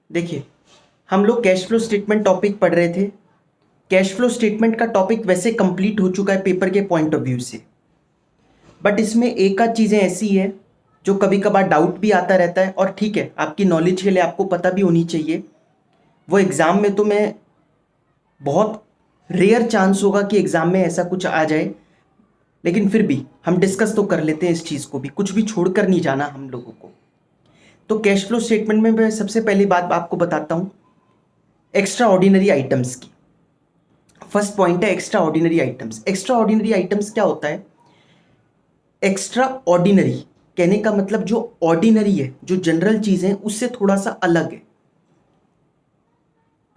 देखिए, हम लोग कैश फ्लो स्टेटमेंट टॉपिक पढ़ रहे थे। कैश फ्लो स्टेटमेंट का टॉपिक वैसे कंप्लीट हो चुका है पेपर के पॉइंट ऑफ व्यू से, बट इसमें एक आध चीज़ें ऐसी है जो कभी कभार डाउट भी आता रहता है, और ठीक है, आपकी नॉलेज के लिए आपको पता भी होनी चाहिए। वो एग्ज़ाम में तो मैं बहुत रेयर चांस होगा कि एग्ज़ाम में ऐसा कुछ आ जाए, लेकिन फिर भी हम डिस्कस तो कर लेते हैं इस चीज़ को भी, कुछ भी छोड़कर नहीं जाना हम लोगों को। तो कैश फ्लो स्टेटमेंट में मैं सबसे पहली बात आपको बताता हूँ एक्स्ट्रा ऑर्डिनरी आइटम्स की। फर्स्ट पॉइंट है extra ordinary items. Extra ordinary items क्या होता है? एक्स्ट्रा ऑर्डिनरी कहने का मतलब जो ऑर्डिनरी है, जो जनरल चीजें, उससे थोड़ा सा अलग है।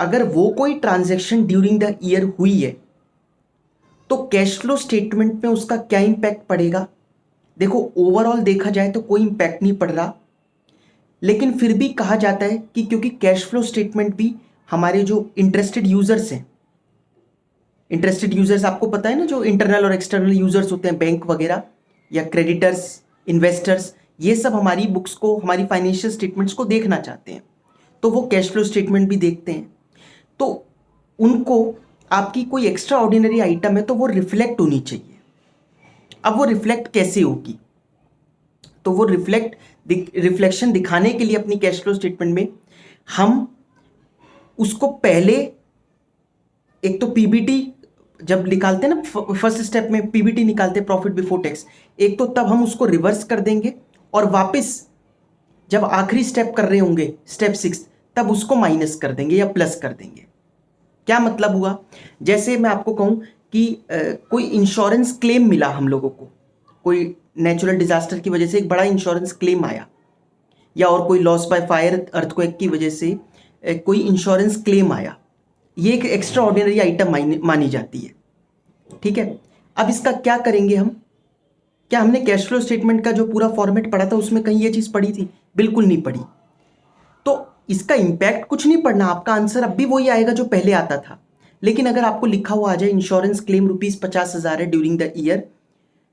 अगर वो कोई ट्रांजैक्शन ड्यूरिंग द ईयर हुई है तो कैश फ्लो स्टेटमेंट में उसका क्या इंपैक्ट पड़ेगा? देखो, ओवरऑल देखा जाए तो कोई इंपैक्ट नहीं पड़ रहा, लेकिन फिर भी कहा जाता है कि क्योंकि कैश फ्लो स्टेटमेंट भी हमारे जो इंटरेस्टेड यूजर्स हैं, इंटरेस्टेड यूजर्स आपको पता है ना, जो इंटरनल और एक्सटर्नल यूजर्स होते हैं, बैंक वगैरह या क्रेडिटर्स, इन्वेस्टर्स, ये सब हमारी बुक्स को, हमारी फाइनेंशियल स्टेटमेंट्स को देखना चाहते हैं, तो वो कैश फ्लो स्टेटमेंट भी देखते हैं। तो उनको आपकी कोई एक्स्ट्रा ऑर्डिनरी आइटम है तो वो रिफ्लेक्ट होनी चाहिए। अब वो रिफ्लेक्ट कैसे होगी? तो वो रिफ्लेक्शन दिखाने के लिए अपनी कैश फ्लो स्टेटमेंट में हम उसको पहले, एक तो पीबीटी जब निकालते हैं ना, फर्स्ट स्टेप में पीबीटी निकालते हैं, प्रॉफिट बिफोर टैक्स, एक तो तब हम उसको रिवर्स कर देंगे, और वापस जब आखिरी स्टेप कर रहे होंगे, स्टेप 6, तब उसको माइनस कर देंगे या प्लस कर देंगे। क्या मतलब हुआ? जैसे मैं आपको कहूं कि कोई इंश्योरेंस क्लेम मिला हम लोगों को, कोई नेचुरल डिजास्टर की वजह से एक बड़ा इंश्योरेंस क्लेम आया, या और कोई लॉस बाय फायर, अर्थक्वेक की वजह से कोई इंश्योरेंस क्लेम आया, ये एक एक्स्ट्रा ऑर्डिनरी आइटम मानी जाती है। ठीक है, अब इसका क्या करेंगे हम? क्या हमने कैश फ्लो स्टेटमेंट का जो पूरा फॉर्मेट पढ़ा था उसमें कहीं ये चीज़ पढ़ी थी? बिल्कुल नहीं पढ़ी। तो इसका इंपैक्ट कुछ नहीं पड़ना, आपका आंसर अब भी वही आएगा जो पहले आता था। लेकिन अगर आपको लिखा हुआ आ जाए इंश्योरेंस क्लेम ₹50,000 है during the year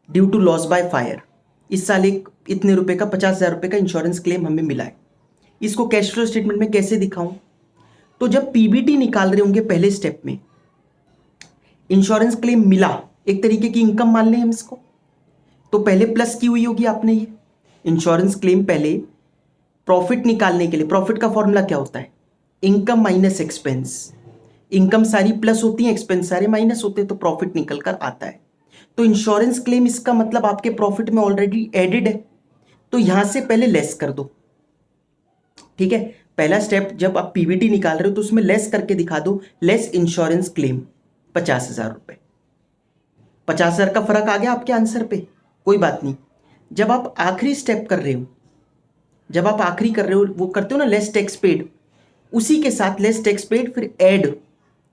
due to loss by fire, इस साल एक इतने रुपए का, ₹50,000 का इंश्योरेंस क्लेम हमें मिला है, इसको कैश फ्लो स्टेटमेंट में कैसे दिखाऊं? तो जब पीबीटी निकाल रहे होंगे पहले स्टेप में, इंश्योरेंस क्लेम मिला, एक तरीके की इनकम मान लें हम इसको, तो पहले प्लस की हुई होगी आपने ये इंश्योरेंस क्लेम। पहले प्रॉफिट निकालने के लिए, प्रॉफिट का फॉर्मूला क्या होता है? Income minus expense. इनकम सारी प्लस होती है, एक्सपेंस सारे माइनस होते हैं, तो प्रॉफिट निकल कर आता है। तो इंश्योरेंस क्लेम, इसका मतलब आपके प्रॉफिट में ऑलरेडी एडेड है, तो यहां से पहले लेस कर दो। ठीक है, पहला स्टेप, जब आप पीबीटी निकाल रहे हो तो उसमें लेस करके दिखा दो, लेस इंश्योरेंस क्लेम ₹50,000। 50,000 का फर्क आ गया आपके आंसर पे, कोई बात नहीं। जब आप आखिरी स्टेप कर रहे हो, जब आप आखिरी कर रहे हो, वो करते हो ना लेस टैक्स पेड, उसी के साथ लेस टैक्स पेड फिर ऐड,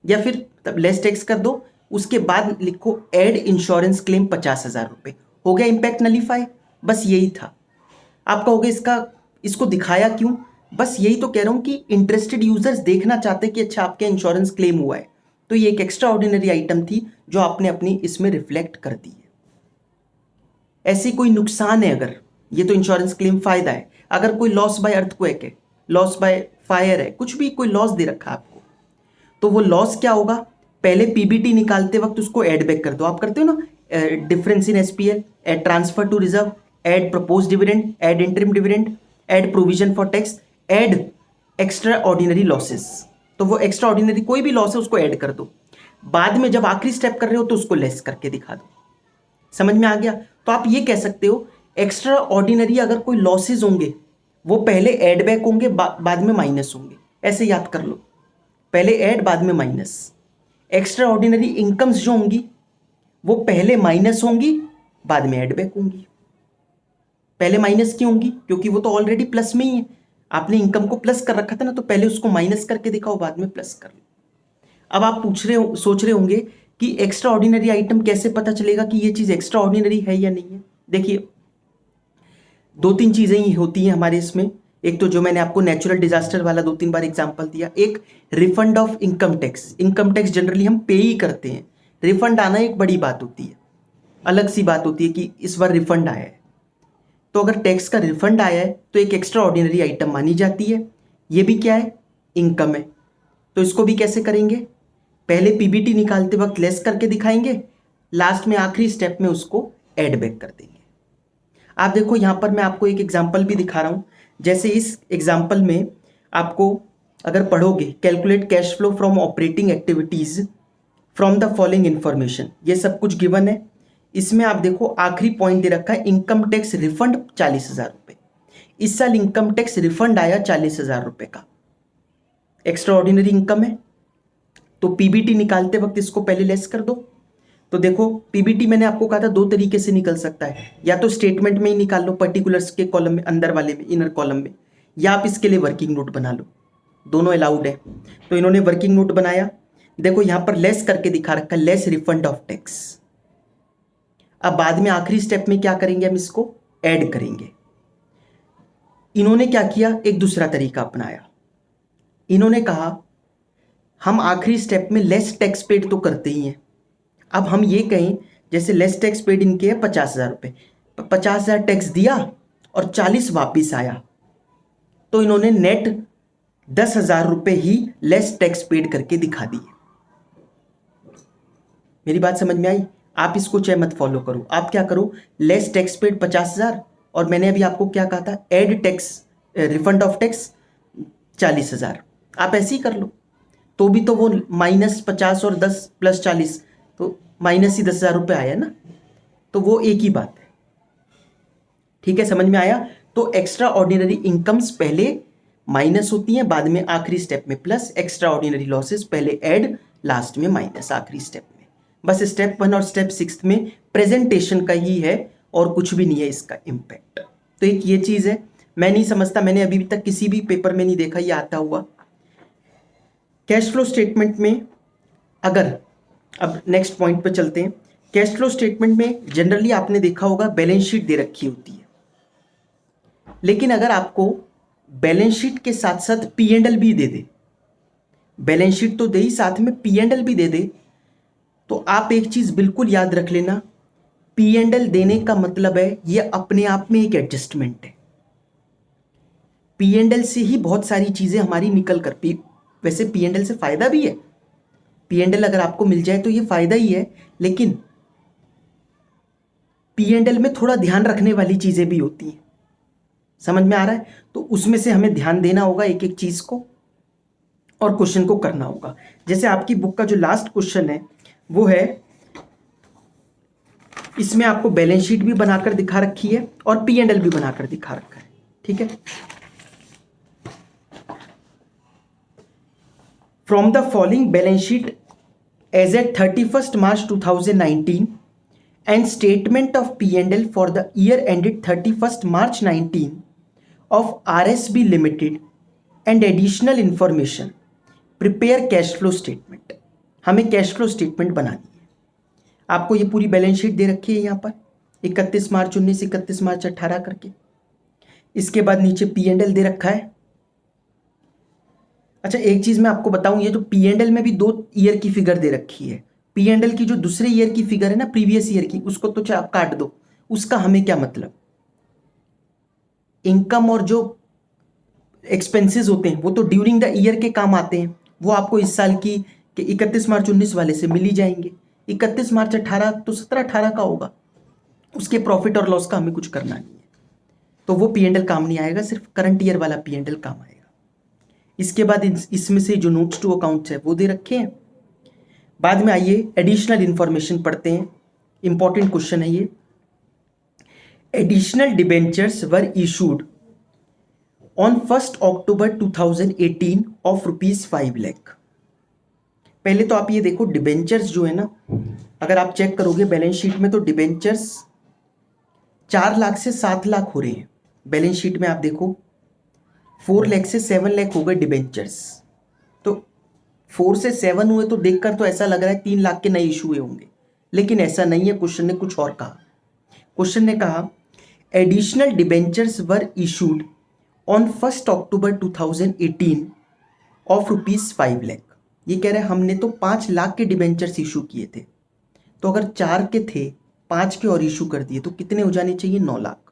या फिर तब लेस टैक्स कर दो, उसके बाद लिखो ऐड इंश्योरेंस क्लेम ₹50,000। हो गया इंपैक्ट नलीफाई। बस यही था। आप कहोगे इसका, इसको दिखाया क्यों? बस यही तो कह रहा हूं कि इंटरेस्टेड यूजर्स देखना चाहते कि अच्छा आपके इंश्योरेंस क्लेम हुआ है, तो ये एक एक्स्ट्रा ऑर्डिनरी आइटम थी जो आपने अपनी इसमें रिफ्लेक्ट कर दी है। ऐसी कोई नुकसान है अगर, ये तो इंश्योरेंस क्लेम फायदा है, अगर कोई लॉस बाय अर्थक्वेक है, लॉस बाय फायर है, कुछ भी कोई लॉस दे रखा है आपको, तो वो लॉस क्या होगा? पहले पीबीटी निकालते वक्त उसको एड बैक कर दो। आप करते हो ना, difference in SPL, add transfer to reserve, add propose dividend, add interim dividend, add provision for tax, add extraordinary losses. तो वो एक्स्ट्रा ऑर्डिनरी कोई भी लॉस है उसको ऐड कर दो, बाद में जब आखिरी स्टेप कर रहे हो तो उसको लेस करके दिखा दो। समझ में आ गया? तो आप ये कह सकते हो एक्स्ट्रा ऑर्डिनरी अगर कोई लॉसेज होंगे वो पहले ऐड बैक होंगे, बाद में माइनस होंगे, ऐसे याद कर लो, पहले ऐड बाद में माइनस। एक्स्ट्रा ऑर्डिनरी इनकम्स जो होंगी वो पहले माइनस होंगी, बाद में ऐड बैक होंगी। पहले माइनस क्यों होंगी? क्योंकि वो तो ऑलरेडी प्लस में ही है, आपने इनकम को प्लस कर रखा था ना, तो पहले उसको माइनस करके दिखाओ, बाद में प्लस कर लो। अब आप सोच रहे होंगे कि एक्स्ट्रा ऑर्डिनरी आइटम कैसे पता चलेगा कि ये चीज एक्स्ट्रा ऑर्डिनरी है या नहीं है? देखिए, दो तीन चीजें ही होती हैं हमारे इसमें। एक तो जो मैंने आपको नेचुरल डिजास्टर वाला 2-3 बार एग्जांपल दिया, एक refund of income tax. Income tax generally हम पे ही करते हैं, रिफंड आना एक बड़ी बात होती है, अलग सी बात होती है कि इस बार रिफंड आया है। तो अगर टैक्स का रिफंड आया है तो एक एक्स्ट्रा ऑर्डिनरी आइटम मानी जाती है। ये भी क्या है? इनकम है। तो इसको भी कैसे करेंगे, पहले पीबीटी निकालते वक्त लेस करके दिखाएंगे, लास्ट में आखिरी स्टेप में उसको ऐड बैक कर देंगे। आप देखो यहां पर मैं आपको एक एग्जांपल भी दिखा रहा हूं। जैसे इस एग्जांपल में आपको अगर पढ़ोगे, calculate cash flow from operating activities from the following information, ये सब कुछ गिवन है। इसमें आप देखो आखिरी पॉइंट दे रखा है इनकम टैक्स रिफंड 40,000 रुपये। इस साल इनकम टैक्स रिफंड आया 40,000 रुपये का, एक्स्ट्रा ऑर्डिनरी इनकम है। तो पीबीटी निकालते वक्त इसको पहले लेस कर दो। तो देखो पीबीटी मैंने आपको कहा था दो तरीके से निकल सकता है, या तो स्टेटमेंट में ही निकाल लो पर्टिकुलर्स के कॉलम में, अंदर वाले में, इनर कॉलम में, या आप इसके लिए वर्किंग नोट बना लो, दोनों अलाउड है। तो इन्होंने वर्किंग नोट बनाया, देखो यहां पर लेस करके दिखा रखा है, लेस रिफंड ऑफ टैक्स। अब बाद में आखिरी स्टेप में क्या करेंगे, हम इसको ऐड करेंगे। इन्होंने क्या किया, एक दूसरा तरीका अपनाया। इन्होंने कहा हम आखिरी स्टेप में लेस टैक्स पेड तो करते ही हैं, अब हम ये कहें जैसे लेस टैक्स पेड इनके है 50,000 रुपये, 50,000 टैक्स दिया और 40 वापिस आया, तो इन्होंने नेट 10,000 रुपये ही लेस टैक्स पेड करके दिखा दिए। मेरी बात समझ में आई? आप इसको चाहे मत फॉलो करो, आप क्या करो, लेस टैक्स पेड 50,000 और मैंने अभी आपको क्या कहा था, add tax refund of tax 40,000, आप ऐसे ही कर लो। तो भी तो वो -50 और 10 + 40 तो माइनस ही 10,000 रुपये आया ना, तो वो एक ही बात है। ठीक है, समझ में आया? तो एक्स्ट्रा ऑर्डिनरी इनकम्स पहले माइनस होती हैं, बाद में आखिरी स्टेप में प्लस, एक्स्ट्रा ऑर्डिनरी लॉसेस पहले ऐड, लास्ट में माइनस आखिरी स्टेप में। बस स्टेप 1 और स्टेप 6 में प्रेजेंटेशन का ही है और कुछ भी नहीं है इसका इम्पैक्ट। तो एक ये चीज़ है, मैं नहीं समझता, मैंने अभी तक किसी भी पेपर में नहीं देखा ये आता हुआ। कैश फ्लो स्टेटमेंट में अगर, अब नेक्स्ट पॉइंट पे चलते हैं। कैश फ्लो स्टेटमेंट में जनरली आपने देखा होगा बैलेंस शीट दे रखी होती है, लेकिन अगर आपको बैलेंस शीट के साथ साथ P&L भी दे दे, बैलेंस शीट तो दे ही, साथ में P&L भी दे दे, तो आप एक चीज बिल्कुल याद रख लेना, P&L देने का मतलब है ये अपने आप में एक एडजस्टमेंट है। P&L से ही बहुत सारी चीजें हमारी निकल कर, वैसे P&L से फायदा भी है, P&L अगर आपको मिल जाए तो ये फायदा ही है, लेकिन P&L में थोड़ा ध्यान रखने वाली चीजें भी होती हैं। समझ में आ रहा है? तो उसमें से हमें ध्यान देना होगा एक एक चीज को और क्वेश्चन को करना होगा। जैसे आपकी बुक का जो लास्ट क्वेश्चन है वो है, इसमें आपको बैलेंस शीट भी बनाकर दिखा रखी है और P&L भी बनाकर दिखा रखा है। ठीक है, from the following balance sheet as at 31st March 2019 and statement of P&L for the year ended 31st March 19 of RSB Limited and additional information, prepare cash flow statement। हमें कैश फ्लो स्टेटमेंट बनानी है। आपको ये पूरी balance sheet दे रखी है यहाँ पर 31 मार्च 19, 31 मार्च 18 करके। इसके बाद नीचे P&L दे रखा है। अच्छा एक चीज मैं आपको बताऊं, ये जो P&L में भी 2 ईयर की फिगर दे रखी है, P&L की जो दूसरे ईयर की फिगर है ना, प्रीवियस ईयर की, उसको तो आप काट दो, उसका हमें क्या मतलब। इनकम और जो एक्सपेंसेस होते हैं वो तो ड्यूरिंग द ईयर के काम आते हैं, वो आपको इस साल की 31 मार्च 19 वाले से मिल ही जाएंगे। 31 मार्च 18 तो 17-18 का होगा, उसके प्रॉफिट और लॉस का हमें कुछ करना नहीं है, तो वो P&L काम नहीं आएगा, सिर्फ करंट ईयर वाला P&L काम आएगा। इसके बाद इसमें से जो नोट्स टू अकाउंट्स है वो दे रखे हैं। बाद में आइए एडिशनल इंफॉर्मेशन पढ़ते हैं, इंपॉर्टेंट क्वेश्चन है ये। Additional debentures were issued on 1 October 2018 of ₹5 lakh. पहले तो आप ये देखो डिबेंचर्स जो है ना, अगर आप चेक करोगे बैलेंस शीट में तो डिबेंचर्स 4 लाख से 7 लाख हो रहे हैं। बैलेंस शीट में आप देखो 4 लाख से 7 लाख हो गए डिबेंचर्स, तो 4 से 7 हुए तो देखकर तो ऐसा लग रहा है 3 लाख के नए इशू हुए होंगे, लेकिन ऐसा नहीं है। क्वेश्चन ने कुछ और कहा। क्वेश्चन ने कहा additional debentures were issued on 1 October 2018 of ₹5 lakh. ये कह रहे हैं हमने तो 5 लाख के डिबेंचर्स इशू किए थे, तो अगर 4 के थे 5 के और इशू कर दिए तो कितने हो जाने चाहिए? 9 लाख,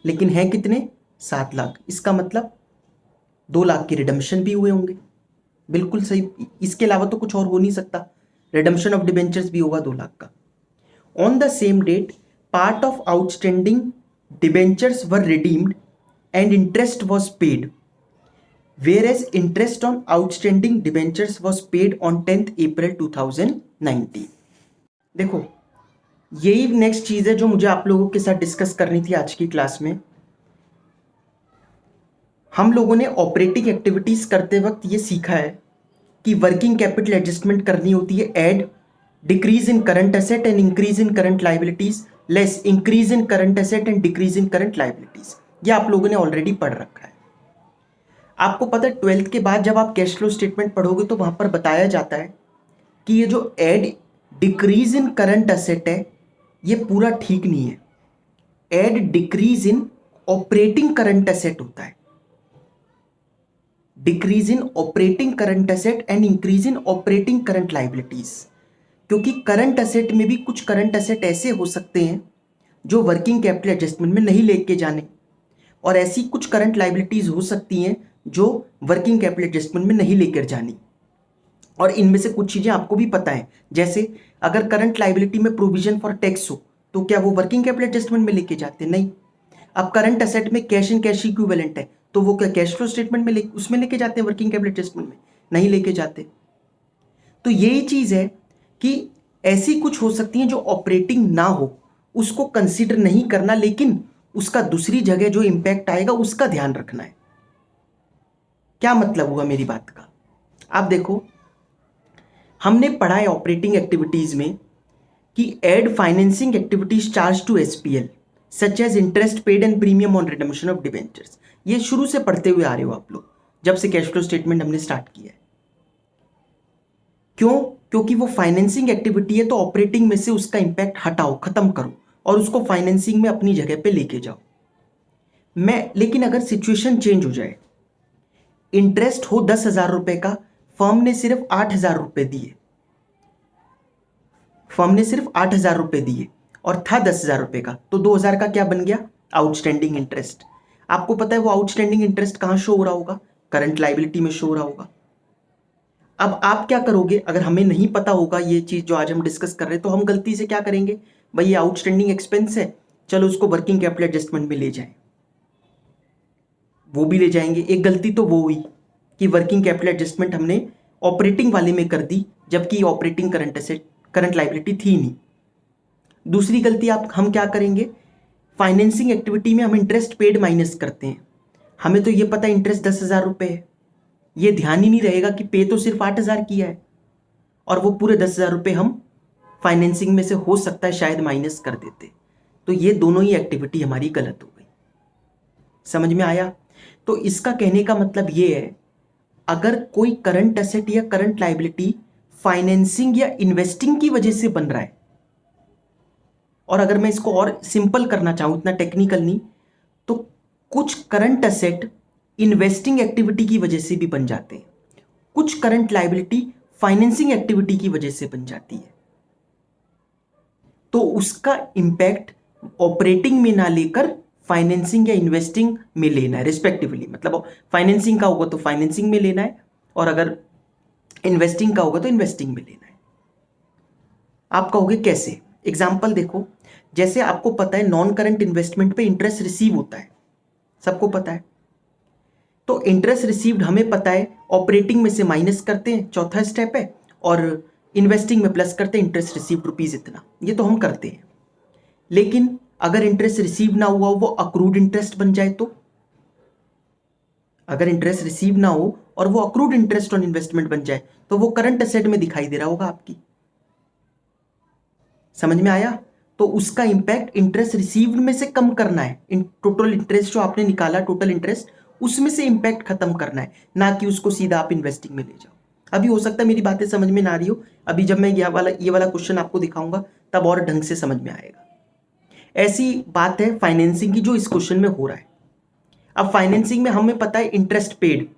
लेकिन हैं कितने? 7 लाख। इसका मतलब 2 लाख के रिडम्पशन भी हुए होंगे, बिल्कुल सही, इसके अलावा तो कुछ और हो नहीं सकता, रिडम्पशन ऑफ डिबेंचर्स भी होगा 2 लाख का। On the same date part of outstanding debentures were redeemed and interest was paid, whereas interest on outstanding debentures was paid on 10th April 2019। देखो, यही नेक्स्ट चीज है जो मुझे आप लोगों के साथ डिस्कस करनी थी आज की क्लास में। हम लोगों ने ऑपरेटिंग एक्टिविटीज करते वक्त ये सीखा है कि वर्किंग कैपिटल एडजस्टमेंट करनी होती है, add decrease in current asset and increase in current liabilities less increase in current asset and decrease in current liabilities. ये आप लोगों ने ऑलरेडी पढ़ रखा है। आपको पता है 12th के बाद जब आप कैश फ्लो स्टेटमेंट पढ़ोगे तो वहां पर बताया जाता है कि ये जो add decrease in current asset है ये पूरा ठीक नहीं है, add decrease in operating current asset होता है, decrease in operating current asset and increase in operating current liabilities. क्योंकि करंट एसेट में भी कुछ करंट एसेट ऐसे हो सकते हैं जो वर्किंग कैपिटल एडजस्टमेंट में नहीं लेके जाने, और ऐसी कुछ करंट लाइबिलिटीज हो सकती हैं जो वर्किंग कैपिटल एडजस्टमेंट में नहीं लेकर जानी। और इनमें से कुछ चीजें आपको भी पता है, जैसे अगर करंट लाइबिलिटी में प्रोविजन फॉर टैक्स हो तो क्या वो वर्किंग कैपिटल एडजस्टमेंट में लेके जाते? नहीं। अब करंट एसेट में कैश एंड कैश इक्विवेलेंट है तो वो क्या कैश फ्लो स्टेटमेंट में उसमें लेके जाते हैं? वर्किंग कैपिटल एडजस्टमेंट में नहीं लेके जाते। तो यही चीज है कि ऐसी कुछ हो सकती है जो ऑपरेटिंग ना हो, उसको कंसिडर नहीं करना, लेकिन उसका दूसरी जगह जो इंपैक्ट आएगा उसका ध्यान रखना है। क्या मतलब हुआ मेरी बात का? आप देखो, हमने पढ़ा है ऑपरेटिंग एक्टिविटीज में कि add financing activities charge to SPL such as interest paid and premium on redemption of debentures. ये शुरू से पढ़ते हुए आ रहे हो आप लोग, जब से कैश फ्लो स्टेटमेंट हमने स्टार्ट किया है। क्यों? क्योंकि वो फाइनेंसिंग एक्टिविटी है तो ऑपरेटिंग में से उसका इंपैक्ट हटाओ, खत्म करो और उसको फाइनेंसिंग में अपनी जगह पे लेके जाओ। लेकिन अगर सिचुएशन चेंज हो जाए, इंटरेस्ट हो 10,000 रुपए का, फर्म ने सिर्फ 8,000 रुपए दिए, फर्म ने सिर्फ 8,000 रुपए दिए और था 10,000 रुपए का, तो 2,000 का क्या बन गया? Outstanding interest. आपको पता है वो आउटस्टैंडिंग इंटरेस्ट कहां शो हो रहा होगा? करंट लाइबिलिटी में शो हो रहा होगा। अब आप क्या करोगे? अगर हमें नहीं पता होगा ये चीज जो आज हम डिस्कस कर रहे हैं, तो हम गलती से क्या करेंगे? भाई ये आउटस्टैंडिंग एक्सपेंस है, चलो उसको वर्किंग कैपिटल एडजस्टमेंट में ले जाएं, वो भी ले जाएंगे। एक गलती तो वो हुई कि वर्किंग कैपिटल एडजस्टमेंट हमने ऑपरेटिंग वाले में कर दी, जबकि operating current asset current liability थी नहीं। दूसरी गलती हम क्या करेंगे? फाइनेंसिंग एक्टिविटी में हम इंटरेस्ट पेड माइनस करते हैं। हमें तो ये पता है इंटरेस्ट 10,000 रुपए है, ये ध्यान ही नहीं रहेगा कि पे तो सिर्फ 8,000 किया है, और वो पूरे 10,000 रुपए हम फाइनेंसिंग में से हो सकता है शायद माइनस कर देते। तो ये दोनों ही एक्टिविटी हमारी गलत हो गई। समझ में आया? तो इसका कहने का मतलब ये है, अगर कोई करंट एसेट या करंट लाइबिलिटी फाइनेंसिंग या इन्वेस्टिंग की वजह से बन रहा है, और अगर मैं इसको और सिंपल करना चाहूं, इतना टेक्निकल नहीं, तो कुछ करंट एसेट इन्वेस्टिंग एक्टिविटी की वजह से भी बन जाते हैं, कुछ करंट लाइबिलिटी फाइनेंसिंग एक्टिविटी की वजह से बन जाती है, तो उसका इंपैक्ट ऑपरेटिंग में ना लेकर फाइनेंसिंग या इन्वेस्टिंग में लेना है रिस्पेक्टिवली। मतलब फाइनेंसिंग का होगा तो फाइनेंसिंग में लेना है, और अगर इन्वेस्टिंग का होगा तो इन्वेस्टिंग में लेना है। आप कहोगे कैसे? एग्जाम्पल देखो, जैसे आपको पता है नॉन करंट इन्वेस्टमेंट पे इंटरेस्ट रिसीव होता है, सबको पता है। तो इंटरेस्ट रिसीव्ड हमें पता है ऑपरेटिंग में से माइनस करते हैं, चौथा स्टेप है, और इन्वेस्टिंग में प्लस करते हैं, इंटरेस्ट रिसीव्ड रुपीज इतना, ये तो हम करते हैं। लेकिन अगर इंटरेस्ट रिसीव ना हुआ, वो अक्रूड इंटरेस्ट बन जाए तो? अगर इंटरेस्ट रिसीव ना हो और वो अक्रूड इंटरेस्ट ऑन इन्वेस्टमेंट बन जाए तो वो करंट एसेट में दिखाई दे रहा होगा आपकी। समझ में आया? तो उसका इंपैक्ट इंटरेस्ट रिसीव्ड में से कम करना है, टोटल इंटरेस्ट जो आपने निकाला, टोटल इंटरेस्ट, उसमें से इंपैक्ट खत्म करना है, ना कि उसको सीधा आप इन्वेस्टिंग में ले जाओ। अभी हो सकता है मेरी बातें समझ में ना आ रही हो, अभी जब मैं ये वाला क्वेश्चन आपको दिखाऊंगा तब और ढंग से समझ में आएगा। ऐसी बात है फाइनेंसिंग की जो इस क्वेश्चन में हो रहा है। अब फाइनेंसिंग में हमें पता है इंटरेस्ट पेड,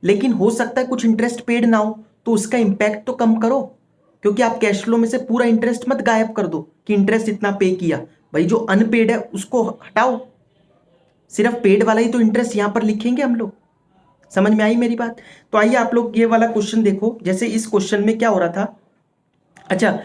लेकिन हो सकता है कुछ इंटरेस्ट पेड ना हो, तो उसका इंपैक्ट तो कम करो, क्योंकि आप कैश फ्लो में से पूरा इंटरेस्ट मत गायब कर दो कि इंटरेस्ट इतना पे किया। भाई जो अनपेड है उसको हटाओ, सिर्फ पेड वाला ही तो इंटरेस्ट यहां पर लिखेंगे हम लोग। समझ में आई मेरी बात? तो आइए आप लोग ये वाला क्वेश्चन देखो। जैसे इस क्वेश्चन में क्या हो रहा था, अच्छा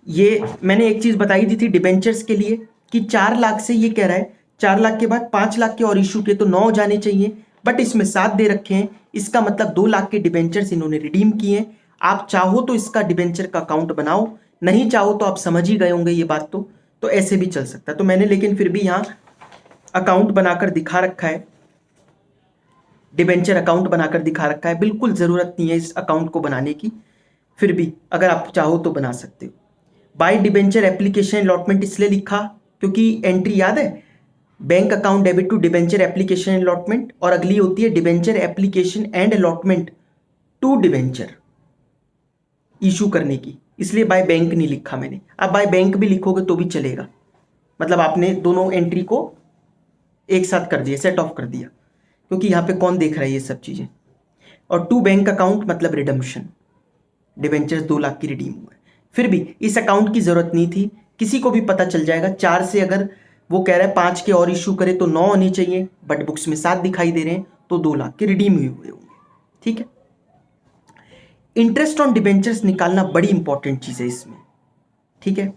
ये मैंने एक चीज बताई दी थी डिबेंचर्स के लिए कि 4 लाख से ये कह रहा है 4 लाख के बाद 5 लाख के और इशू के तो 9 जाने चाहिए, बट इसमें 7 दे रखे हैं। इसका मतलब 2 लाख के डिबेंचर्स इन्होंने रिडीम किए हैं। आप चाहो तो इसका डिबेंचर का अकाउंट बनाओ, नहीं चाहो तो आप समझ ही गए होंगे ये बात। तो ऐसे भी चल सकता है। तो मैंने लेकिन फिर भी यहां अकाउंट बनाकर दिखा रखा है, डिबेंचर अकाउंट बनाकर दिखा रखा है। बिल्कुल जरूरत नहीं है इस अकाउंट को बनाने की, फिर भी अगर आप चाहो तो बना सकते हो। बाय डिबेंचर एप्लीकेशन अलॉटमेंट इसलिए लिखा क्योंकि एंट्री याद है, bank account debit to debenture application allotment, और अगली होती है debenture application and allotment to debenture issue करने की, इसलिए बाय बैंक नहीं लिखा मैंने। अब बाय बैंक भी लिखोगे तो भी चलेगा, मतलब आपने दोनों एंट्री को एक साथ कर दिया, सेट ऑफ कर दिया, क्योंकि यहां पे कौन देख रहा है ये सब चीजें। और टू बैंक अकाउंट मतलब रिडम्पशन, डिबेंचर्स 2 लाख की रिडीम हुआ है। फिर भी इस अकाउंट की जरूरत नहीं थी, किसी को भी पता चल जाएगा। 4 से अगर वो कह रहा है 5 के और इशू करे तो 9 होने चाहिए, बट बुक्स में 7 दिखाई दे रहे हैं, तो 2 लाख के रिडीम हुए होंगे। ठीक है, इंटरेस्ट ऑन डिबेंचर्स निकालना बड़ी इंपॉर्टेंट चीज है इसमें। ठीक है,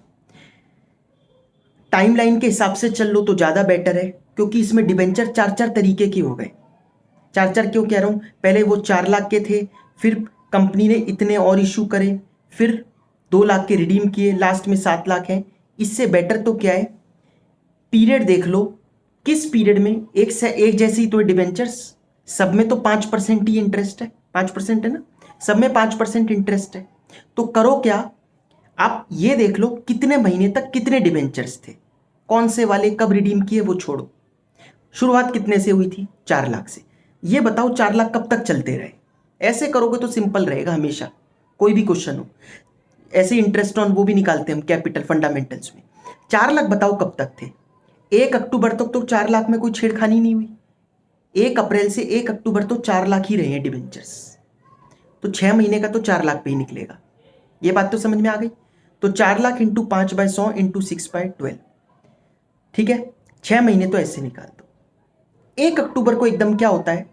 टाइमलाइन के हिसाब से चल लो तो ज्यादा बेटर है, क्योंकि इसमें डिबेंचर 4 तरीके के हो गए। 4 क्यों कह रहा हूं, पहले वो 4 लाख के थे, फिर कंपनी ने इतने और इशू करे, फिर 2 लाख के रिडीम किए, लास्ट में 7 लाख है। इससे बेटर तो क्या है, पीरियड देख लो, किस पीरियड में एक से एक जैसी तो डिबेंचर्स, सब में तो 5% ही इंटरेस्ट है, 5% है ना, सब में 5% इंटरेस्ट है। तो करो क्या, आप ये देख लो कितने महीने तक कितने डिबेंचर्स थे, कौन से वाले कब रिडीम किए वो छोड़ो, शुरुआत कितने से हुई थी, 4 लाख से। ये बताओ 4 लाख कब तक चलते रहे। ऐसे करोगे तो सिंपल रहेगा हमेशा, कोई भी क्वेश्चन हो। ऐसे इंटरेस्ट ऑन वो भी निकालते हैं हम कैपिटल फंडामेंटल्स में। 4 लाख बताओ कब तक थे, 1 अक्टूबर तक तो 4 लाख में कोई छेड़खानी नहीं हुई। 1 अप्रैल से 1 अक्टूबर तो 4 लाख ही रहे हैं डिबेंचर्स, तो 6 महीने का तो 4 लाख पे ही निकलेगा। ये बात तो समझ में आ गई। तो 4 लाख इंटू 5/100 इंटू 6/12, ठीक है, 6 महीने तो ऐसे निकाल दो। 1 अक्टूबर को एकदम क्या होता है,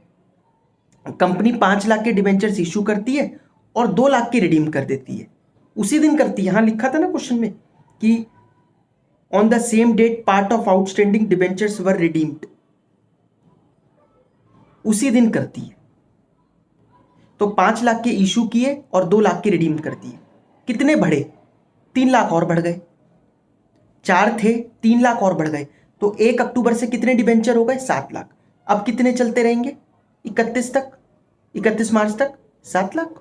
कंपनी 5 लाख के डिबेंचर्स इशू करती है और 2 लाख की रिडीम कर देती है, उसी दिन करती है। यहां लिखा था ना क्वेश्चन में कि on the same date part of outstanding debentures were redeemed, उसी दिन करती है। तो 5 लाख के इशू किए और 2 लाख की रिडीम कर दिए, कितने बढ़े, 3 लाख और बढ़ गए। 4 थे, 3 लाख और बढ़ गए, तो 1 अक्टूबर से कितने डिबेंचर हो गए, 7 लाख। अब कितने चलते रहेंगे, 31 तक, 31 मार्च तक 7 लाख।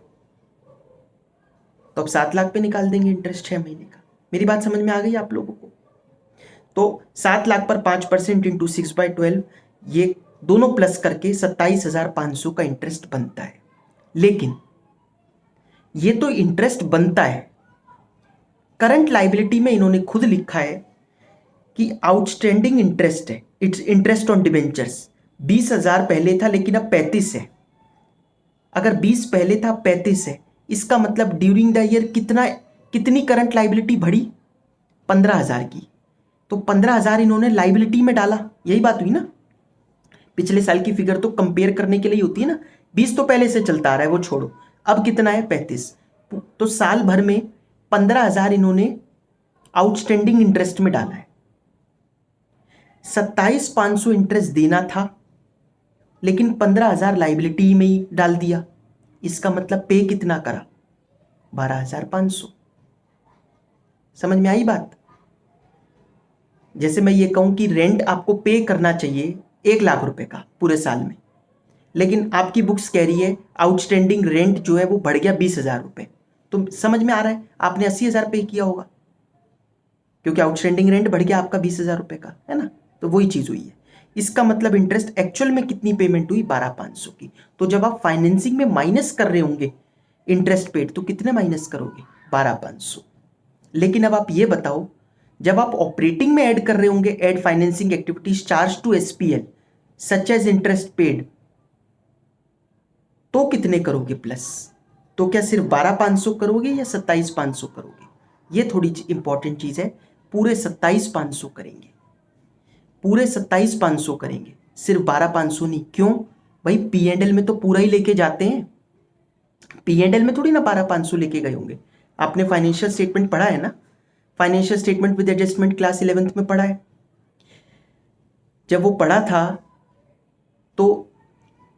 तो अब 7 लाख पे निकाल देंगे इंटरेस्ट 6 महीने का। मेरी बात समझ में आ गई आप लोगों को? तो 7 लाख पर 5% इंटू 6/12, ये दोनों प्लस करके 27,500 का इंटरेस्ट बनता है। लेकिन ये तो इंटरेस्ट बनता है, करंट लाइबिलिटी में इन्होंने खुद लिखा है कि आउटस्टैंडिंग इंटरेस्ट है, इट्स इंटरेस्ट ऑन डिबेंचर्स। 20,000 पहले था लेकिन अब 35 है। अगर 20 पहले था 35 है, इसका मतलब ड्यूरिंग द ईयर कितनी करंट लाइबिलिटी बढ़ी, 15,000 की। तो 15,000 इन्होंने लाइबिलिटी में डाला, यही बात हुई ना। पिछले साल की फिगर तो कंपेयर करने के लिए होती है ना, 20 तो पहले से चलता आ रहा है वो छोड़ो, अब कितना है 35, तो साल भर में 15,000 इन्होंने आउटस्टैंडिंग इंटरेस्ट में डाला है। 27,500 इंटरेस्ट देना था, लेकिन 15,000 लाइबिलिटी में ही डाल दिया। इसका मतलब पे कितना करा, 12,500। समझ में आई बात? जैसे मैं ये कहूं कि रेंट आपको पे करना चाहिए 1 लाख रुपए का पूरे साल में, लेकिन आपकी बुक्स कह रही है आउटस्टैंडिंग रेंट जो है वो बढ़ गया 20,000 रुपए, तो समझ में आ रहा है आपने 80,000 पे किया होगा, क्योंकि आउटस्टैंडिंग रेंट बढ़ गया आपका 20,000 रुपए का, है ना। तो वही चीज हुई है। इसका मतलब इंटरेस्ट एक्चुअल में कितनी पेमेंट हुई, 12,500 की। तो जब आप फाइनेंसिंग में माइनस कर रहे होंगे इंटरेस्ट पेड, तो कितने माइनस करोगे, 12,500। लेकिन अब आप ये बताओ, जब आप ऑपरेटिंग में ऐड कर रहे होंगे, add financing activities charge to SPL such as interest paid, तो कितने करोगे प्लस? तो क्या सिर्फ 12,500 करोगे या 27,500 करोगे? ये थोड़ी इंपॉर्टेंट चीज है। पूरे 27,500 करेंगे, पूरे 27,500 करेंगे, सिर्फ 12,500 नहीं। क्यों? भाई P&L में तो पूरा ही लेके जाते हैं, P&L में थोड़ी ना 12,500 लेके गए होंगे। आपने फाइनेंशियल स्टेटमेंट पढ़ा है ना, financial statement with adjustment class 11th में पढ़ा है। जब वो पढ़ा था तो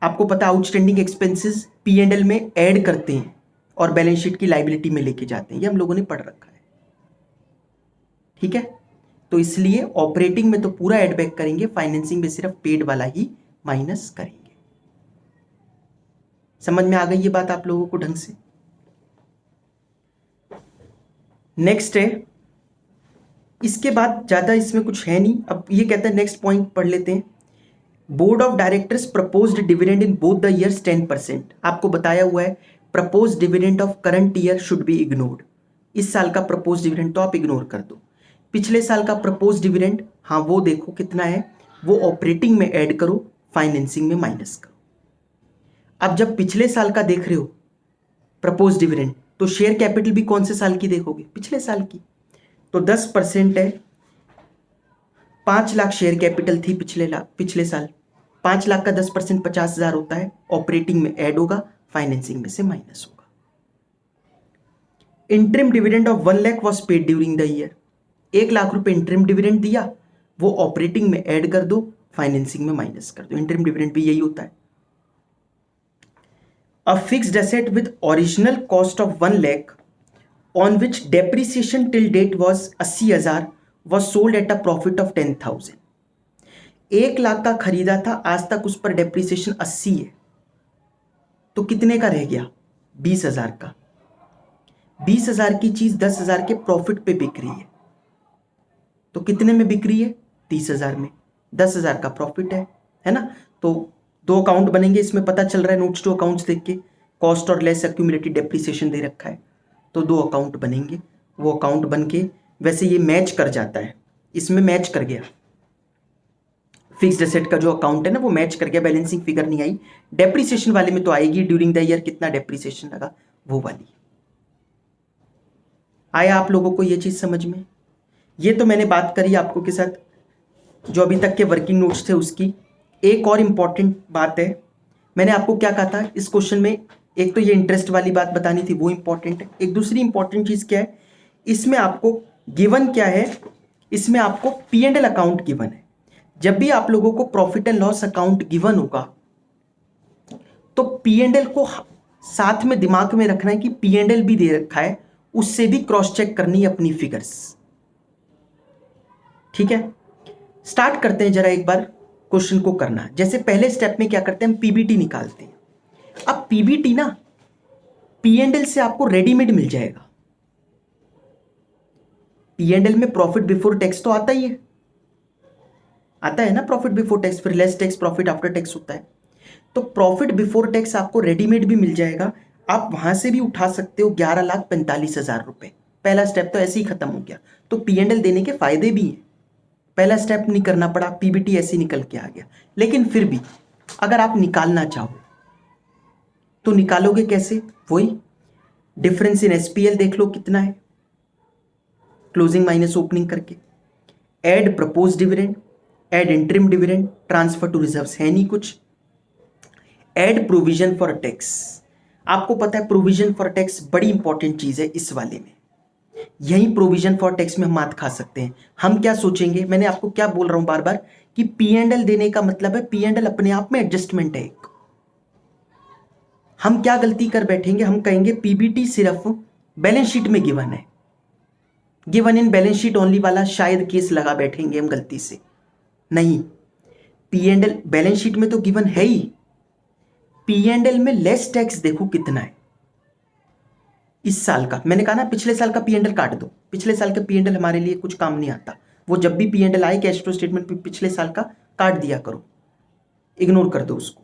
आपको पता आउटस्टैंडिंग एक्सपेंसेस P&L में ऐड करते हैं और बैलेंस शीट की लाइबिलिटी में लेके जाते हैं, ये हम लोगों ने पढ़ रखा है, ठीक है। तो इसलिए ऑपरेटिंग में तो पूरा ऐड बैक करेंगे, फाइनेंसिंग में सिर्फ पेड वाला ही माइनस करेंगे। समझ में आ गई ये बात आप लोगों को ढंग से? नेक्स्ट है, इसके बाद ज्यादा इसमें कुछ है नहीं। अब ये कहते हैं, नेक्स्ट पॉइंट पढ़ लेते हैं। Board of directors proposed dividend in both the years 10%। आपको बताया हुआ है propose dividend of current year should be ignored. इस साल का प्रपोज डिविडेंड तो आप इग्नोर कर दो। पिछले साल का प्रपोज डिविडेंड, हाँ वो देखो कितना है, वो ऑपरेटिंग में ऐड करो, फाइनेंसिंग में माइनस करो। अब जब पिछले साल का देख रहे हो प्रपोज डिविडेंड, तो शेयर कैपिटल भी कौन से साल की देखोगे? पिछले साल की। तो 10% है, 5 लाख शेयर कैपिटल थी पिछले साल। 5 लाख का 10% 50,000 होता है, ऑपरेटिंग में ऐड होगा, फाइनेंसिंग में से माइनस होगा। Interim dividend of 1 lakh was paid during the year. 1 lakh रुपए इंटरिम डिविडेंड दिया, वो ऑपरेटिंग में ऐड कर दो, फाइनेंसिंग में माइनस कर दो। इंटरिम डिविडेंड भी यही होता है। A fixed asset with original cost of 1 lakh on which depreciation till date was 80,000 was sold at a profit of 10,000। 1 lakh का खरीदा था, आज तक उस पर डेप्रिसिएशन 80 है, तो कितने का रह गया? 20,000 का। 20,000 की चीज 10,000 के प्रॉफिट पे बिक रही है, तो कितने में बिक रही है? 30,000 में। 10,000 का प्रॉफिट है ना। तो 2 अकाउंट बनेंगे, इसमें पता चल रहा है नोट्स टू अकाउंट्स देख के, कॉस्ट और लेस एक्यूमुलेटेड डेप्रिसिएशन दे रखा है, तो 2 अकाउंट बनेंगे। वो अकाउंट बन के, वैसे ये मैच कर जाता है, इसमें मैच कर गया, फिक्स्ड एसेट का जो अकाउंट है ना वो मैच कर गया, बैलेंसिंग फिगर नहीं आई। डेप्रिसिएशन वाले में तो आएगी, ड्यूरिंग द ईयर कितना डेप्रिसिएशन लगा वो वाली। आया आप लोगों को ये चीज समझ में? ये तो मैंने बात करी आपको के साथ जो अभी तक के वर्किंग नोट्स थे उसकी। एक और इंपॉर्टेंट बात है, मैंने आपको क्या कहा था इस क्वेश्चन में, एक तो ये इंटरेस्ट वाली बात बतानी थी, वो इंपॉर्टेंट है। एक दूसरी इंपॉर्टेंट चीज क्या है, इसमें आपको गिवन क्या है, इसमें आपको P&L अकाउंट गिवन है। जब भी आप लोगों को profit and loss account given होगा तो P&L को साथ में दिमाग में रखना है कि P&L भी दे रखा है, उससे भी क्रॉस चेक करनी है अपनी फिगर्स, ठीक है। स्टार्ट करते हैं जरा एक बार क्वेश्चन को करना। जैसे पहले स्टेप में क्या करते हैं, हम पीबीटी निकालते हैं। अब पीबीटी ना P&L से आपको रेडीमेड मिल जाएगा। P&L में प्रॉफिट बिफोर टैक्स तो आता ही है, आता है ना प्रॉफिट बिफोर टैक्स, फिर less tax profit after tax होता है। तो प्रॉफिट बिफोर टैक्स आपको रेडीमेड भी मिल जाएगा, आप वहां से भी उठा सकते हो 11,45,000 रुपए। पहला स्टेप तो ऐसे ही खत्म हो गया। तो P&L देने के फायदे भी हैं, पहला स्टेप नहीं करना पड़ा, पीबीटी ऐसे निकल के आ गया। लेकिन फिर भी अगर आप निकालना चाहो तो निकालोगे कैसे? वही डिफरेंस इन एसपीएल देख लो कितना है, क्लोजिंग माइनस ओपनिंग करके, add propose dividend, add interim dividend, transfer to reserves है नहीं कुछ, ऐड प्रोविजन फॉर टैक्स। आपको पता है प्रोविजन फॉर टैक्स बड़ी इंपॉर्टेंट चीज है इस वाले में, यही प्रोविजन फॉर टैक्स में हम मात खा सकते हैं। हम क्या सोचेंगे, मैंने आपको क्या बोल रहा हूं बार बार कि P&L देने का मतलब है P&L अपने आप में एडजस्टमेंट है एक। हम क्या गलती कर बैठेंगे, हम कहेंगे पीबीटी सिर्फ बैलेंस शीट में गिवन है, given in balance sheet only वाला शायद केस लगा बैठेंगे हम गलती से। नहीं, P&L बैलेंस शीट में तो गिवन है ही, P&L में लेस टैक्स देखो कितना है इस साल का। मैंने कहा ना पिछले साल का P&L काट दो, पिछले साल का P&L हमारे लिए कुछ काम नहीं आता। वो जब भी P&L आए कैश फ्लो स्टेटमेंट पे पिछले साल का काट दिया करो, इग्नोर कर दो उसको।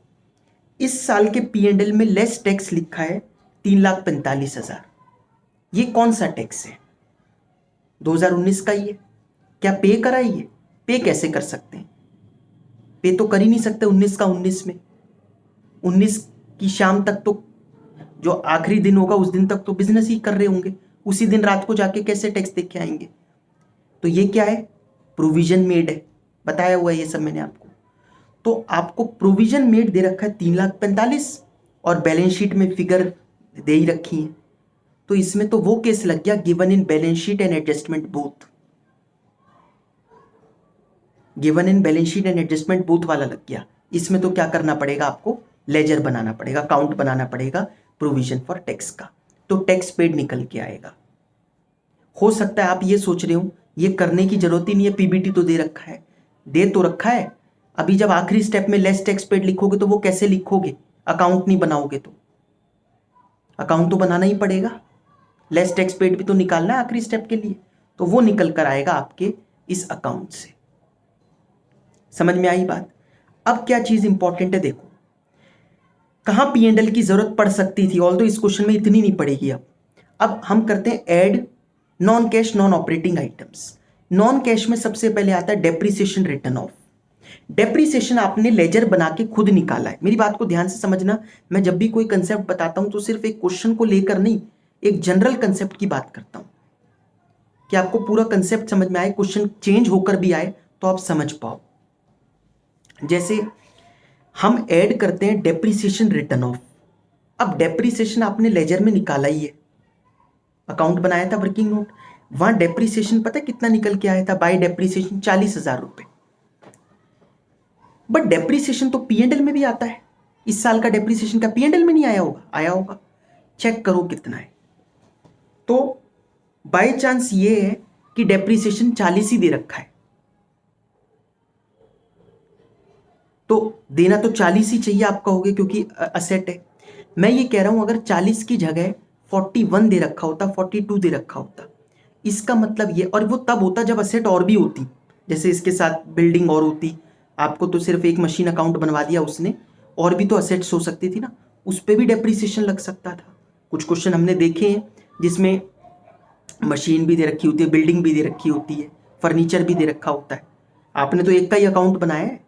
इस साल के P&L में लेस टैक्स लिखा है 3,45,000। ये कौन सा टैक्स है? 2019 का ही है। क्या पे करा है? पे कैसे कर सकते हैं? पे तो कर ही नहीं सकते 19 का 19 में। 19 की शाम तक तो, जो आखिरी दिन होगा उस दिन तक तो बिजनेस ही कर रहे होंगे, उसी दिन रात को जाके कैसे टैक्स देख के आएंगे? तो ये क्या है? प्रोविजन मेड है, बताया हुआ है ये सब मैंने आपको। तो आपको प्रोविजन मेड दे रखा है 3,45,000 और बैलेंस शीट में फिगर दे ही रखी है, तो इसमें तो वो केस लग गया given in balance sheet and adjustment both, given in balance sheet and adjustment both वाला लग गया। इसमें तो क्या करना पड़ेगा, आपको लेजर बनाना पड़ेगा, काउंट बनाना पड़ेगा प्रोविजन फॉर टैक्स का, तो टैक्स पेड निकल के आएगा। हो सकता है आप ये सोच रहे हो ये करने की जरूरत ही नहीं है, पीबीटी तो दे रखा है, दे तो रखा है, अभी जब आखिरी स्टेप में लेस टैक्स पेड लिखोगे तो वो कैसे लिखोगे, अकाउंट नहीं बनाओगे तो, अकाउंट तो बनाना ही पड़ेगा, लेस टैक्स पेड भी तो निकालना है आखिरी स्टेप के लिए, तो वो निकल कर आएगा आपके इस अकाउंट से। समझ में आई बात। अब क्या चीज इंपॉर्टेंट है, देखो कहां पी एंड एल की जरूरत पड़ सकती थी, ऑल्दो इस क्वेश्चन में इतनी नहीं पड़ेगी। अब हम करते हैं add non cash non operating items. Non cash में सबसे पहले आता है डेप्रीसिएशन रिटर्न ऑफ। डेप्रीसिएशन आपने लेजर बना के खुद निकाला है, मेरी बात को ध्यान से समझना, मैं जब भी कोई कंसेप्ट बताता हूं तो सिर्फ एक क्वेश्चन को लेकर नहीं, एक जनरल कंसेप्ट की बात करता हूं कि आपको पूरा कंसेप्ट समझ में आए, क्वेश्चन चेंज होकर भी आए तो आप समझ पाओ। जैसे हम ऐड करते हैं डेप्रीसिएशन रिटर्न ऑफ। अब डेप्रीसिएशन आपने लेजर में निकाला ही है, अकाउंट बनाया था वर्किंग नोट, वहां डेप्रीसिएशन पता है कितना निकल के आया था, बाय डेप्रीसिएशन 40,000 रुपए। बट डेप्रीसिएशन तो पीएनएल में भी आता है, इस साल का डेप्रीसिएशन का पीएनएल में नहीं आया होगा, आया होगा, चेक करो कितना है। तो बाय चांस ये है कि डेप्रीसिएशन 40 ही दे रखा है, तो देना तो 40 ही चाहिए आप कहोगे क्योंकि असेट है। मैं ये कह रहा हूं अगर 40 की जगह 41 दे रखा होता, 42 दे रखा होता, इसका मतलब ये, और वो तब होता जब असेट और भी होती, जैसे इसके साथ बिल्डिंग और होती, आपको तो सिर्फ एक मशीन अकाउंट बनवा दिया उसने, और भी तो असेट्स हो सकती थी ना, उस पर भी डेप्रीसिएशन लग सकता था। कुछ क्वेश्चन हमने देखे हैं जिसमें मशीन भी दे रखी होती है, बिल्डिंग भी दे रखी होती है, फर्नीचर भी दे रखा होता है, आपने तो एक का ही अकाउंट बनाया है,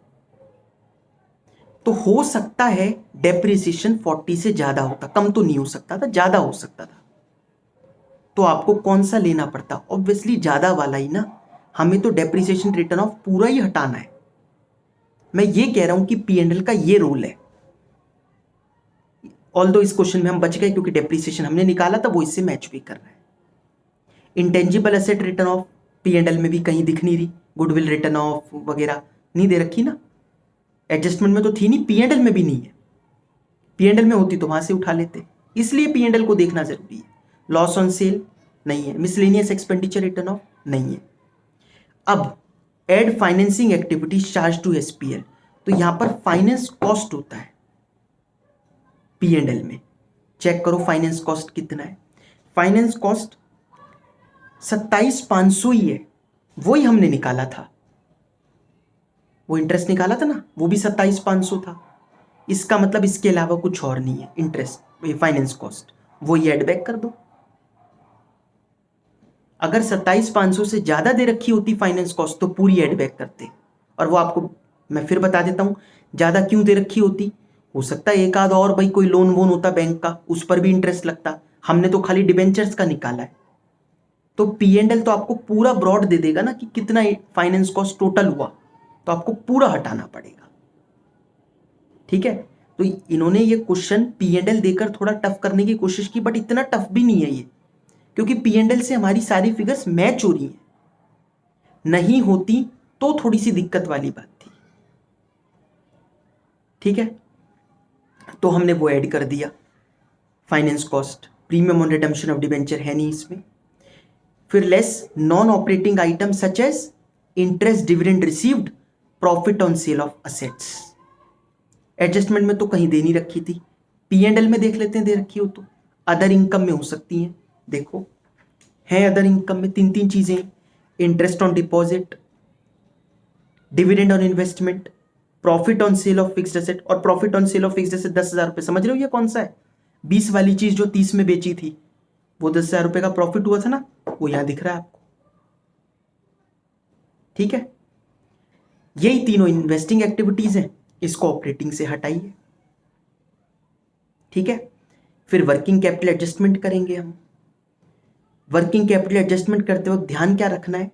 तो हो सकता है डेप्रीसिएशन 40 से ज्यादा होता, कम तो नहीं हो सकता था, ज्यादा हो सकता था। तो आपको कौन सा लेना पड़ता, ऑब्वियसली ज्यादा वाला ही ना, हमें तो डेप्रीसिएशन रिटर्न ऑफ पूरा ही हटाना है। मैं ये कह रहा हूं कि पीएनएल का ये रूल है, ऑल्दो इस क्वेश्चन में हम बच गए क्योंकि डेप्रीसिएशन हमने निकाला था, वो इससे मैच भी कर रहा है। Intangible asset return of PNL में भी कहीं दिख नहीं रही, गुडविल रिटर्न ऑफ वगैरह नहीं दे रखी ना, एडजस्टमेंट में तो थी नहीं, पीएनएल में भी नहीं है, पीएनएल में होती तो वहां से उठा लेते, इसलिए पीएनएल को देखना जरूरी है। लॉस ऑन सेल नहीं है, मिसलेनियस एक्सपेंडिचर रिटर्न ऑफ नहीं है। अब add financing activities charge to SPL, तो यहां पर फाइनेंस कॉस्ट होता है पीएनएल में, चेक करो फाइनेंस कॉस्ट कितना है, फाइनेंस कॉस्ट 27,500 ही है, वही हमने निकाला था, वो इंटरेस्ट निकाला था ना, वो भी 27,500 था, इसका मतलब इसके अलावा कुछ और नहीं है, इंटरेस्ट फाइनेंस कॉस्ट, वो ये एड बैक कर दो। अगर 27,500 से ज्यादा दे रखी होती फाइनेंस कॉस्ट तो पूरी एड बैक करते, और वो आपको मैं फिर बता देता हूं ज्यादा क्यों दे रखी होती, हो सकता है एक आध और भाई कोई लोन वोन होता बैंक का, उस पर भी इंटरेस्ट लगता, हमने तो खाली डिबेंचर्स का निकाला है, तो पीएनएल तो आपको पूरा ब्रॉड दे देगा ना कि कितना फाइनेंस कॉस्ट टोटल हुआ, तो आपको पूरा हटाना पड़ेगा। ठीक है, तो इन्होंने ये क्वेश्चन पीएनएल देकर थोड़ा टफ करने की कोशिश की, बट इतना टफ भी नहीं है ये, क्योंकि पीएनएल से हमारी सारी फिगर्स मैच हो रही हैं, नहीं होती तो थोड़ी सी दिक्कत वाली बात थी। ठीक है, तो हमने वो ऐड कर दिया, finance cost, premium on redemption of debenture है नहीं इसमें, फिर less non operating item such as interest dividend received, profit on sale of assets. Adjustment में तो कहीं दे नहीं रखी थी, पीएनएल में देख लेते हैं दे रखी हो तो, अदर इनकम में हो सकती हैं, देखो है अदर इनकम में तीन तीन चीजें, interest on deposit, dividend on investment, profit on sale of fixed asset, और profit on sale of fixed asset 10,000 रुपए, समझ रहे हो ये कौन सा है, 20 वाली चीज जो 30 में बेची थी, वो 10,000 रुपए का प्रॉफिट हुआ था ना, वो यहां दिख रहा है आपको। ठीक है, यही तीनों इन्वेस्टिंग एक्टिविटीज हैं, इसको ऑपरेटिंग से हटाइए। ठीक है, फिर वर्किंग कैपिटल एडजस्टमेंट करेंगे हम। वर्किंग कैपिटल एडजस्टमेंट करते वक्त ध्यान क्या रखना है,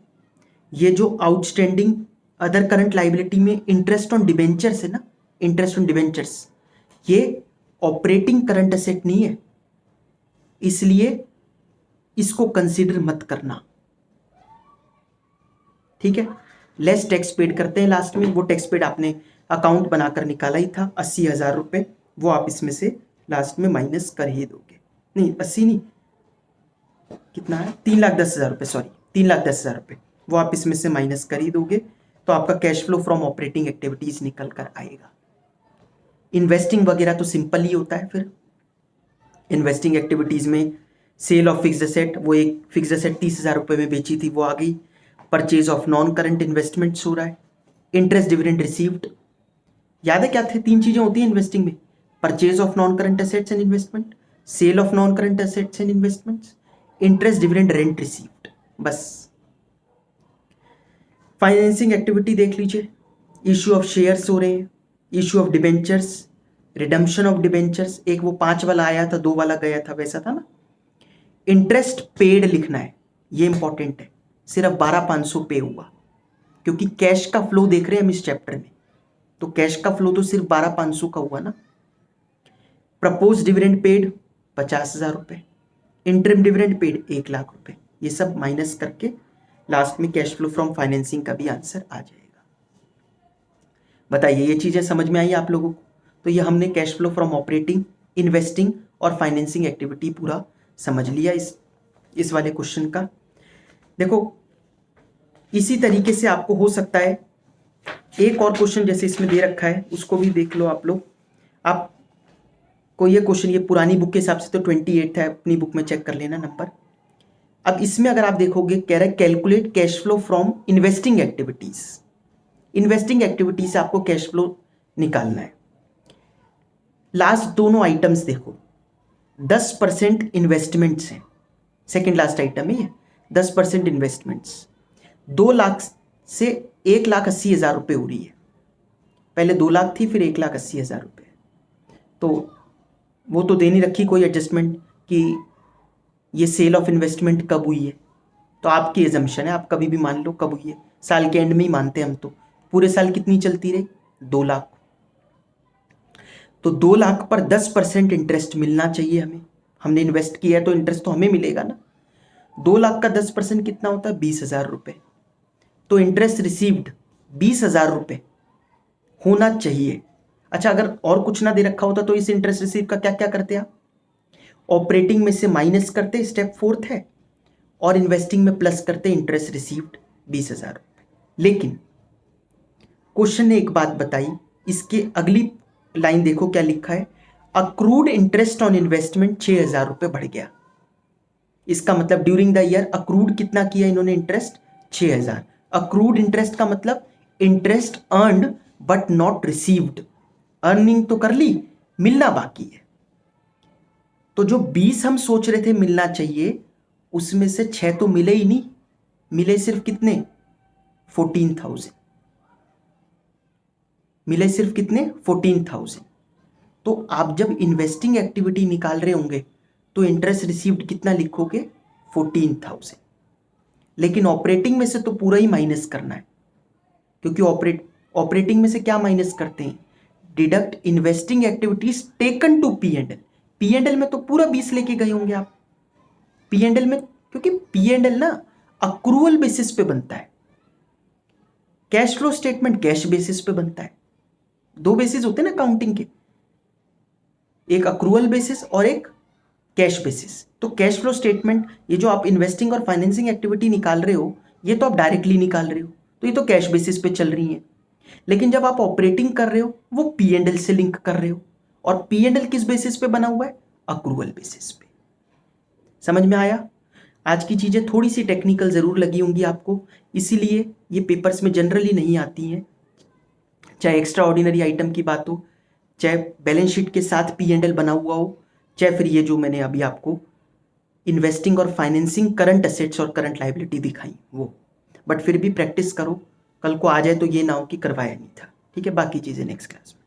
ये जो आउटस्टैंडिंग अदर करंट लाइबिलिटी में इंटरेस्ट ऑन डिबेंचर्स है ना, इंटरेस्ट ऑन डिबेंचर्स, ये ऑपरेटिंग करंट एसेट नहीं है, इसलिए इसको कंसीडर मत करना, ठीक है। लेस टैक्स पेड करते हैं लास्ट में, वो टैक्स पेड आपने अकाउंट बनाकर निकाला ही था 80,000 रुपये, वो आप इसमें से लास्ट में माइनस कर ही दोगे। नहीं 80 नहीं, कितना है 3,10,000 रुपये, सॉरी 3,10,000 रुपये, वो आप इसमें से माइनस कर ही दोगे, तो आपका cash flow from operating activities निकल कर आएगा। इन्वेस्टिंग वगैरह तो सिंपल ही होता है। फिर इन्वेस्टिंग एक्टिविटीज में सेल ऑफ फिक्स्ड एसेट, वो एक फिक्स्ड एसेट 30,000 रुपये में बेची थी, वो आ गई। Purchase of non current investments हो रहा है। इंटरेस्ट डिविडेंड रिसीव्ड, याद है क्या थे, 3 चीजें होती हैं इन्वेस्टिंग में, purchase of non current assets and investment, sale of non current assets and investments, interest dividend rent received, बस। फाइनेंसिंग एक्टिविटी देख लीजिए, इश्यू ऑफ शेयर्स हो रहे हैं, issue of debentures, redemption of debentures, एक वो 5 वाला आया था 2 वाला गया था, वैसा था ना। इंटरेस्ट पेड लिखना है, ये इंपॉर्टेंट है, सिर्फ 12,500 पे हुआ, क्योंकि कैश का फ्लो देख रहे हैं हम इस चैप्टर में, तो कैश का फ्लो तो सिर्फ 12,500 का हुआ ना। प्रपोज डिविडेंड पेड 50,000 रुपये, इंटरिम डिविडेंड पेड 1,00,000 रुपये, ये सब माइनस करके लास्ट में कैश फ्लो फ्रॉम फाइनेंसिंग का भी आंसर आ जाएगा। बताइए ये चीजें समझ में आई आप लोगों को? तो ये हमने cash flow from operating, investing और फाइनेंसिंग एक्टिविटी पूरा समझ लिया इस वाले क्वेश्चन का। देखो इसी तरीके से आपको हो सकता है एक और क्वेश्चन जैसे इसमें दे रखा है, उसको भी देख लो आप लोग। आपको ये क्वेश्चन, ये पुरानी बुक के हिसाब से तो 28 है, अपनी बुक में चेक कर लेना नंबर। अब इसमें अगर आप देखोगे, कह रहा है calculate cash flow from investing activities. Investing activities से आपको कैश फ्लो निकालना है। लास्ट दोनों आइटम्स देखो, 10% इन्वेस्टमेंट्स हैं, सेकेंड लास्ट आइटम है ये, 10% इन्वेस्टमेंट्स, 2 लाख से 1,80,000 रुपये हो रही है। पहले 2 लाख थी, फिर 1,80,000 रुपये, तो वो तो दे नहीं रखी कोई एडजस्टमेंट कि ये सेल ऑफ इन्वेस्टमेंट कब हुई है, तो आपकी एजम्पशन है, आप कभी भी मान लो कब हुई है, साल के एंड में ही मानते हैं हम तो। पूरे साल कितनी चलती रही, 2 लाख, तो 2 लाख पर 10% इंटरेस्ट मिलना चाहिए हमें, हमने इन्वेस्ट किया है तो इंटरेस्ट तो हमें मिलेगा ना। 2 लाख का 10% कितना होता है, 20,000 रुपये, तो इंटरेस्ट रिसीव्ड 20,000 रुपये होना चाहिए। अच्छा अगर और कुछ ना दे रखा होता तो इस इंटरेस्ट रिसीव का क्या क्या करते आप, ऑपरेटिंग में से माइनस करते, स्टेप 4th है, और इन्वेस्टिंग में प्लस करते, इंटरेस्ट रिसीव्ड 20,000 रुपये। लेकिन क्वेश्चन ने एक बात बताई, इसके अगली लाइन देखो क्या लिखा है, अक्रूड इंटरेस्ट ऑन इन्वेस्टमेंट 6,000 रुपये बढ़ गया। इसका मतलब ड्यूरिंग द ईयर अक्रूड कितना किया इन्होंने इंटरेस्ट, 6,000। अक्रूड इंटरेस्ट का मतलब interest earned but not received, earning तो कर ली, मिलना बाकी है। तो जो 20 हम सोच रहे थे मिलना चाहिए, उसमें से 6 तो मिले ही नहीं, मिले सिर्फ कितने, 14,000 मिले, सिर्फ कितने, 14,000। तो आप जब इन्वेस्टिंग एक्टिविटी निकाल रहे होंगे तो इंटरेस्ट रिसीव्ड कितना लिखोगे, 14,000। लेकिन ऑपरेटिंग में से तो पूरा ही माइनस करना है, क्योंकि ऑपरेटिंग में से क्या माइनस करते हैं, deduct investing activities taken to P&L। P&L में तो पूरा 20 लेके गए होंगे आप P&L में, क्योंकि P&L ना अक्रूवल बेसिस पे बनता है, cash flow statement cash basis पे बनता है। 2 बेसिस होते हैं ना काउंटिंग के, एक अक्रूवल बेसिस और एक कैश बेसिस। तो कैश फ्लो स्टेटमेंट, ये जो आप इन्वेस्टिंग और फाइनेंसिंग एक्टिविटी निकाल रहे हो, ये तो आप डायरेक्टली निकाल रहे हो, तो ये तो कैश बेसिस पे चल रही है। लेकिन जब आप ऑपरेटिंग कर रहे हो, वो P&L से लिंक कर रहे हो, और P&L किस बेसिस पे बना हुआ है, अक्रूवल बेसिस पे। समझ में आया? आज की चीजें थोड़ी सी टेक्निकल जरूर लगी होंगी आपको, इसीलिए ये पेपर्स में जनरली नहीं आती हैं, चाहे एक्स्ट्रा ऑर्डिनरी आइटम की बात हो, चाहे बैलेंस शीट के साथ P&L बना हुआ हो, चाहे फिर ये जो मैंने अभी आपको इन्वेस्टिंग और फाइनेंसिंग करंट एसेट्स और करंट लाइबिलिटी दिखाई वो। बट फिर भी प्रैक्टिस करो, कल को आ जाए तो ये ना हो कि करवाया नहीं था। ठीक है, बाकी चीज़ें नेक्स्ट क्लास में।